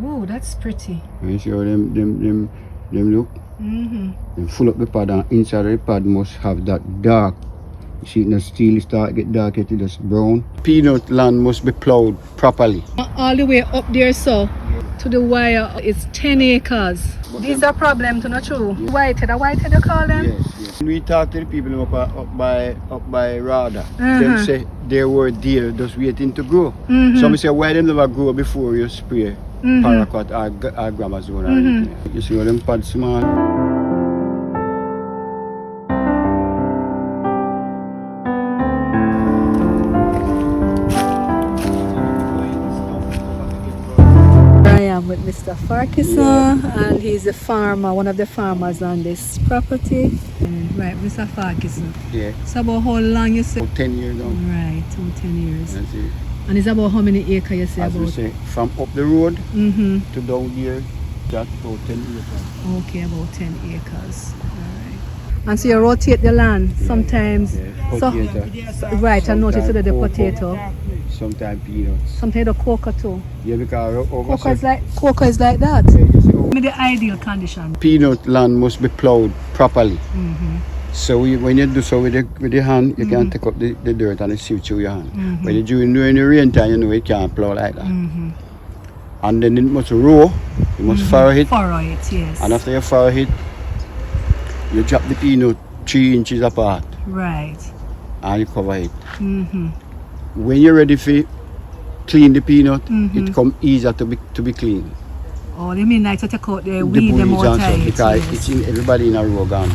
Ooh, that's pretty. You see how them look? They full up the pad, and inside the pad must have that dark. You see, the steel start get dark, it just brown. Peanut land must be plowed properly. All the way up there, so to the wire, it's 10 acres. These are problems, not true. Yes. Whitehead, a whitehead you call them? Yes. When we talk to the people up by Rada, them say they were there just waiting to grow. Some say, why they never grow before you spray paraquat or gramazone or anything. You see how them pads small? With Mr. Farquharson, and he's a farmer, one of the farmers on this property. Right, Mr. Farquharson. Yeah. So about how long you say? About 10 years now. Right, 10 years. That's it. And it's about how many acres you say? As about? we say, from up the road to down here, that's about 10 acres. Okay, about 10 acres. Alright. And so you rotate the land sometimes. Yeah. So, right, I noticed that the potato. Sometimes peanuts. Sometimes the cocoa too. Yeah, because Cocoa is like that. Yeah, you see, With the ideal condition. peanut land must be plowed properly. So when you do so with the hand, you can take up the dirt and it sift through your hand. When you do it during the rain time, you know it can't plow like that. And then it must row, you must furrow it. Furrow it, yes. And after you furrow it, you drop the peanut 3 inches apart. Right. And you cover it. When you're ready for clean the peanut, it come easier to be clean. Oh, you mean like to take out the weed them weeds out and stuff, of it, because yes. it's in everybody in a row gone.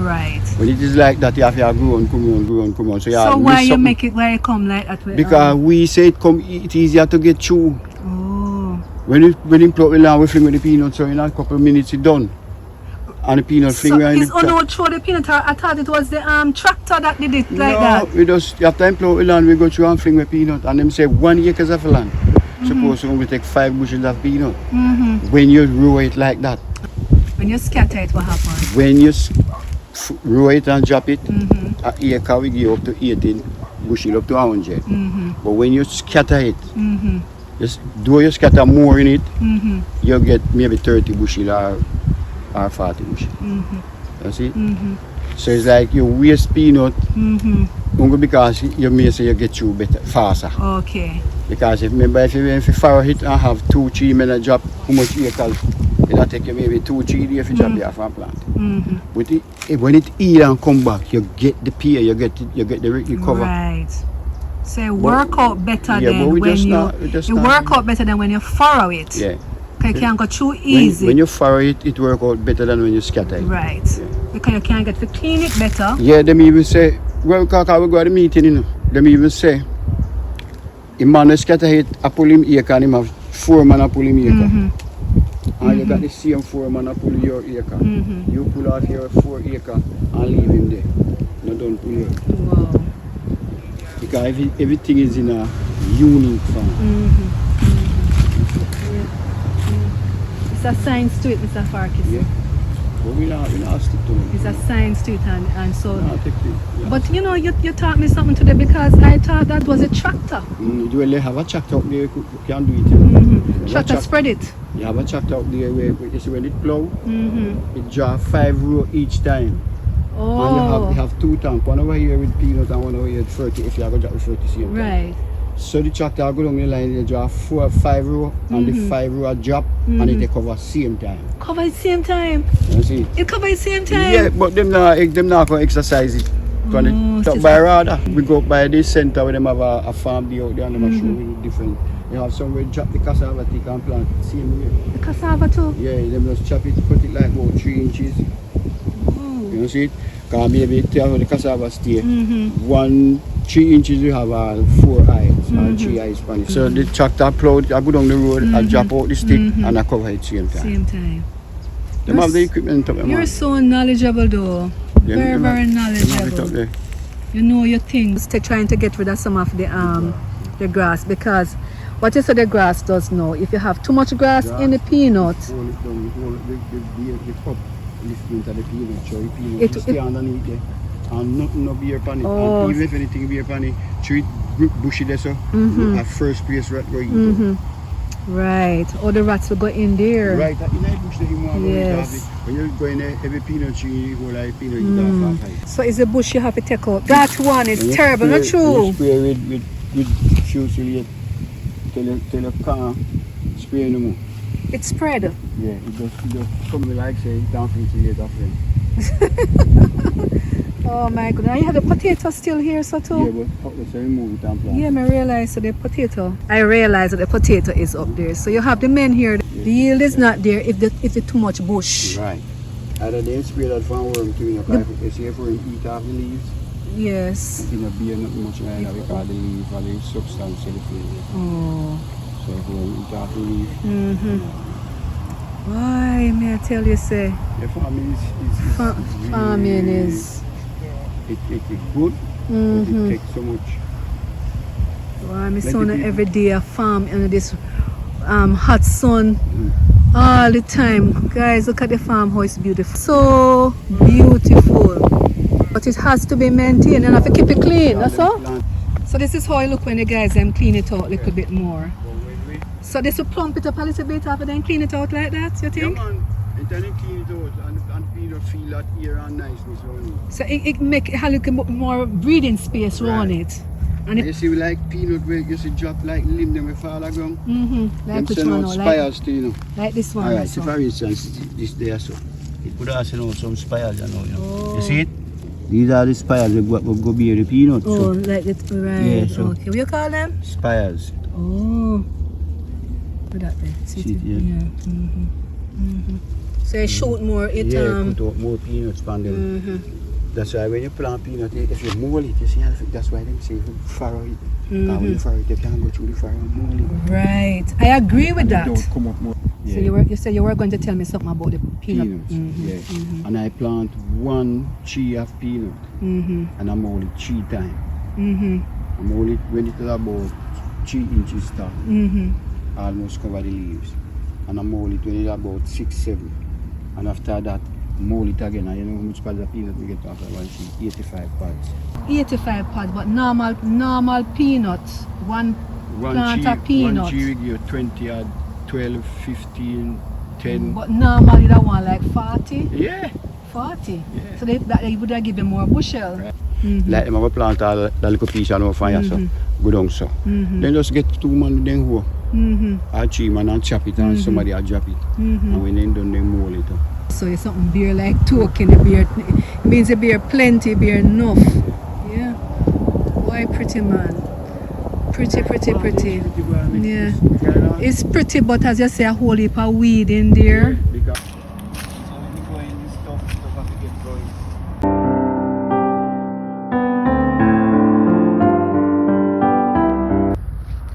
Right. When it is like that, you have to grow on. So, So why you make it, why it come like that? Because we say it's easier to get through. Oh. When you plow the land, we fling with the peanut, so in a couple of minutes it's done. And the peanut So fling it's only throw the peanut. I thought it was the tractor that did it like that. No, we just, after plow the land, we go through and fling with peanut. And them say 1 acre of land. Suppose we take 5 bushels of peanut. When you row it like that. When you scatter it, what happens? When you row it and drop it, an acre we give up to 18 bushel up to 100. But when you scatter it, though you scatter more in it, you get maybe 30 bushel or 40 bushel. You see? So it's like you waste peanut only because you may say you get through better, faster. Okay. Because if you furrow it and have 2-3 men drop how much acres, it'll take you maybe 2-3 days to drop the from plant. But when it heal and come back, you get the pear, you get the recover. Right. So it work out better than but when you work out better than when you furrow it. Yeah. Because you can't go too easy. When you furrow it, it work out better than when you scatter it. Right. Yeah. Because you can't get to clean it better. Yeah, them even say, well, Kaka, we go to the meeting, you know. Them even say, a man scatter it, I pull him acre, and him have 4 man I pull him acre. And you got the same 4 man I pull your acre. You pull off your 4 acre and leave him there. No, don't pull it. Wow. Because everything is in a unique farm. It's a science to it, Mr. Farquharson. Yeah. But we not stick to it. It's a science to it, and so. Yeah. But you know, you taught me something today because I thought that was a tractor. You will have a tractor up there, you can do it. You know. Tractor spread it. You have a tractor up there where you see when it plow, it draw 5 rows each time. Oh. And you have 2 tanks, one over here with peanut and one over here with 30 if you are going to drop the 30 same time. Right. So the tractor will go down the line, you draw 4 or 5 rows and the 5 rows drop and it cover same time. Cover at the same time? You see? It cover at the same time? Yeah, but them not going to exercise it. From the top by Rada, we go by this center where them have a farm day out there and them show you different. You have somewhere drop the cassava, take and plant it same way. The cassava too? Yeah, them just chop it, cut it like about 3 inches. You see it? Because maybe tell the cassava stay. 3 inches you have 4 eyes or 3 eyes on it. So the tractor plowed, I go down the road, I drop out the stick and I cover it same time. Same time. Them have the equipment up there. You're so knowledgeable though. Very knowledgeable. You know your things. Trying to get rid of some of the grass, because what you say the grass does now, if you have too much grass in the peanut, Hold it down, hold the cup, lift into the peanut, so the peanut will stay underneath there. And nothing no beer pan it. Oh. And even if anything beer pan it, treat bushy there so, at first place right where you go. Right. All the rats will go in there. Right, in that bush, Yes. when you go in every peanut tree, you go like peanut, you have high. So it's a bush you have to take out. That one is When you terrible, spray- not true? when you spray with shoes till you can't spray no more. It's spread. Yeah, it just come like say, don't feel till later, friend. Oh my goodness. And you have the potato still here, so too? Yeah, but up there, so remove it and plant. Yeah, I realize the potato. I realize that the potato is up there. So you have the men here. The yield is not there if it's too much bush. Right. Either they spray that for worm too, you know, if you see if worm eat off the leaves, Yes. it will be not much like that because the leaf or the substance of the food. Oh. So if worm eat off the leaf, Why may I tell you, say? the farming is Farming is. It's good, but it takes so much. Why my Let son the people- every day a farm under this hot sun all the time. Guys, look at the farm, how it's beautiful. So beautiful. But it has to be maintained and I have to keep it clean, that's all. So this is how I look when the guys clean it out a little bit more. So this will plump it up a little bit after then clean it out like that, you Yeah, think? man. And then you clean it out and people feel that air and niceness on it. So it make it have a little bit more breathing space around Right. it. And And you see like peanut where you see drop like limb them with fall ground. like Them which send one out now? spires too, you know. Like this one. Alright, also. so for instance, this there so. It could also send out some spires, you know. Oh. You see it? These are the spires that go bear the peanut. Oh, So like it, right. Yeah, so- Okay, what you call them? spires. Oh. Look at that there. See See it? it, yeah. So you shoot more, it Yeah, put out more peanuts from them. That's why when you plant peanut, if you mold it, you see, that's why them say if you furrow it. Because when you furrow it, you can go through the furrow and mold it. Right. I agree with And it that. don't come up more. Yeah. So you said you were going to tell me something about the peanut. Peanuts, yeah. And I plant 1 tree of peanut and I mold it 3 times. I mold it when it is about 3 inches tall, almost cover the leaves. And I mold it when it is about 6, 7. And after that, mold it again. And you know how much pods of peanut we get after 1 tree? 85 pods. 85 pods, but normal peanuts. One plant of peanut. 1 tree we give 20 or 12, 15, 10. But normally that one like 40. Yeah. 40. Yeah. So that would have given more bushel. Right. Like them have a plant all that little piece of fire, so go down so. Then just get 2 man then who or 3 man and chop it and somebody will drop it. And when they done then mold it up. So it's something beer like token, the beer it means the beer plenty, beer enough. Yeah. Why pretty man? Pretty. Yeah. It's pretty, but as you say, a whole heap of weed in there. Because so when you go in this stuff have to get going.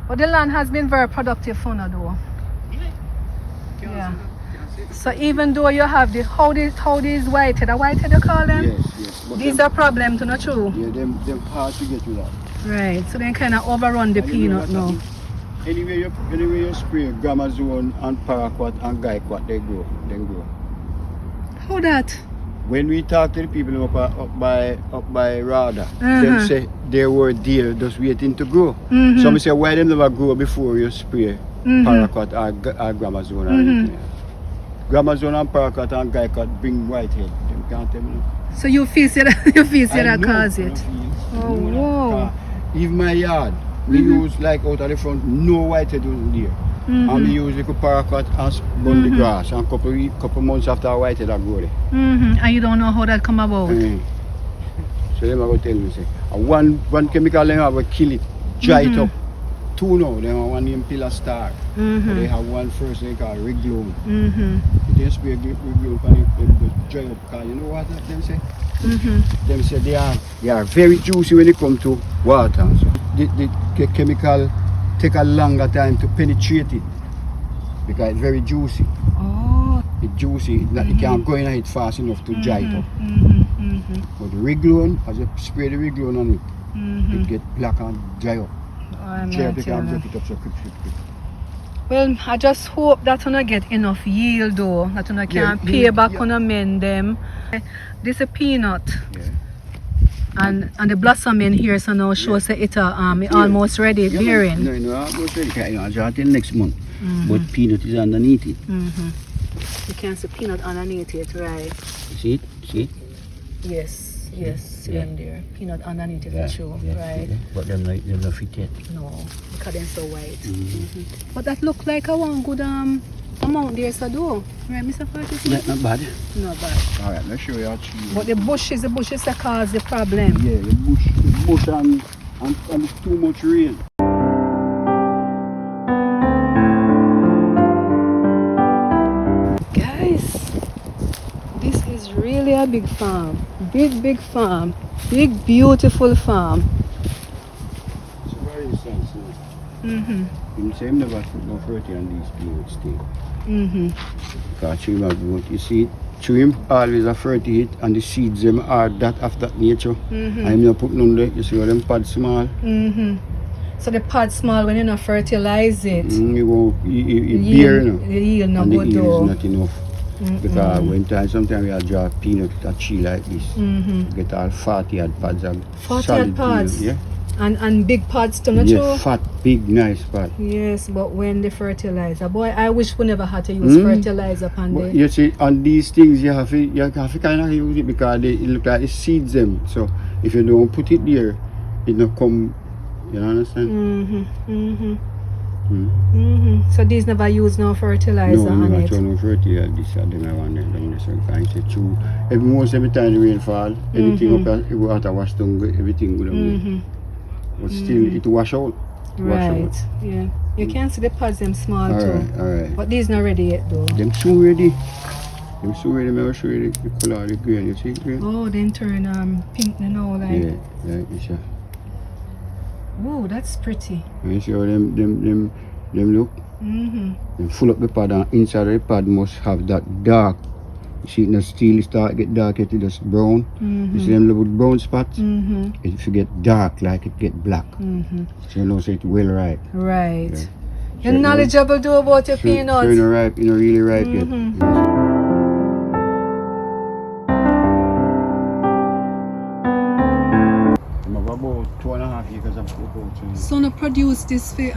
But the land has been very productive for now though. Yeah. So even though you have the how these whitehead, a whitehead you call them? Yes. But These them, are problems, not true? yeah, them hard to get with that. Right. So they kind of overrun the And you know peanut what now. happen? Anyway you spray Gramazone and Paraquat and Gaiquat, they grow. How that? When we talk to the people up by Rada, them say they were there just waiting to grow. Some say why them never grow before you spray Paraquat or Gramazone or anything else. Gramazone and Paraquat and Gaiquat bring whitehead. Them can't tell me. So you feel say that cause it? Oh, wow. Even my yard, we use like out of the front, no whitehead was there. And we use little paraquat and burn the grass. And couple months after a whitehead I grow there. And you don't know how that come about? So them are going to tell me, say, one chemical they have to kill it, dry it up. 2 now, they have one named Pillar Star. They have one first they call Riglone. They spray Riglone and it dry up. Because you know what them say? Them say they are very juicy when it comes to water. So the chemical take a longer time to penetrate it because it's very juicy. Oh. It's juicy, it can't go in it fast enough to dry it up. But the Riglone, as you spray the Riglone on it, it get black and dry up. Dry up, you can't drop it up so quick. Well, I just hope that you not get enough yield though, that you not can pay back on men them. This is a peanut. Yeah. And the blossom in here so now shows that it almost ready bearing. No, almost ready. I draw till next month. But peanut is underneath it. You can see peanut underneath it, right? See it? See it? Yes, see them there. Peanut underneath it, true, right? But they're not fit yet. No, because they're so white. But that look like a one good amount there, so do. Right, Mr. Fartis? Not bad. Not bad. Alright, let's show you how cheese. But the bushes that cause the problem. Yeah, the bush and too much rain. Guys, this is really a big farm. Big farm. Big, beautiful farm. It's very sensitive. You say him never put no fertilizer on these peanuts still. Because tree have you see, tree always a fertility and the seeds them are that of that nature. I'm not putting on there, you see how them pads small. So the pod small when you not fertilize it. You won't, it bear, you know. The yield not and the good yield though. is not enough. Because sometimes we have draw peanut a tree like this. Get all 40 odd pads of 40 solid odd pods? peanut, And big pods too, not yeah, true? fat, big, nice pod. Yes, but when the fertilizer, boy, I wish we never had to use fertilizer upon But the. you see, on these things you have to kind of use it because it look like it seeds them. So if you don't put it there, it not come. You understand? So these never use no fertilizer No, on never it. turn no fertilizer. This and then I want them down there. So I say true. Every time the rain fall, anything up the water wash down, everything go down there. But still, it wash out. Right. Yeah. You can see the pods them small too. Alright. But these not ready yet though. Them soon ready. Them soon ready. Maybe show you the color of the green. You see it green? Oh, then turn pink now like. Yeah, like this. Yeah. Oh, that's pretty. You see how them look? Them full up the pad and inside the pad must have that dark. You see it in the steel start get dark, it just brown. You see them little brown spots? If you get dark like it get black. So you know so it's well ripe. Right. Yeah. You're So knowledgeable though about your So peanuts. you know ripe, you know really ripe yet. I'm about 2.5 acres of cocoa trees. So no produce this for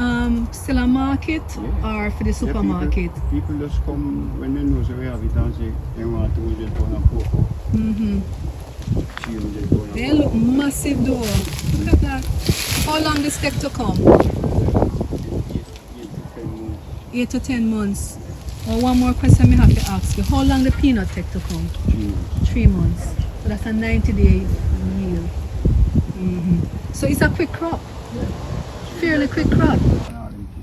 still a market or for the supermarket? People just come when they know so we have it and say they want to just go on cocoa. They look massive though. Look at that. How long this take to come? 8 to 10 months. Or one more question I have to ask you. How long the peanut take to come? 3 months. So that's a 90-day yield. So it's a quick crop. Fairly quick crop.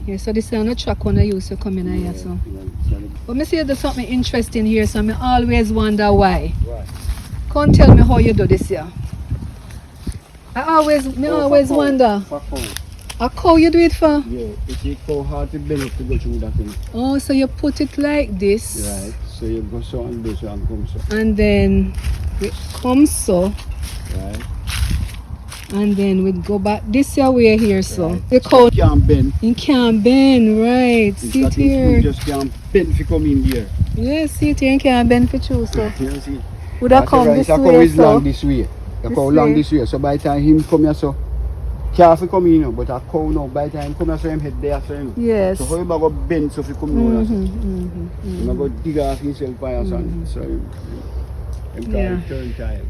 Yeah, so this is another truck when I used to come in here. So. But me see there's something interesting here, so I always wonder why. Come tell me how you do this here. I always wonder. A cow you do it for? Yeah, it's a cow hard to bend to go through that thing. Oh, so you put it like this. Right, so you go so and do so and come so. And then it comes so. Right. And then we go back this way here so. Right. The cow Can't bend. it can't bend, right. See it here. Just can't bend if you come in there. Yeah, see it here and can't bend for you so. You see? Would I come this The cow way is so? long this way. The This cow long way. this way. So by the time him come here so, can't come in, you know, but a cow now, by the time him come here so him head there so, you know. Yes. So how you go bend so if you come in here so. You go dig off himself by your son. So him can't turn time.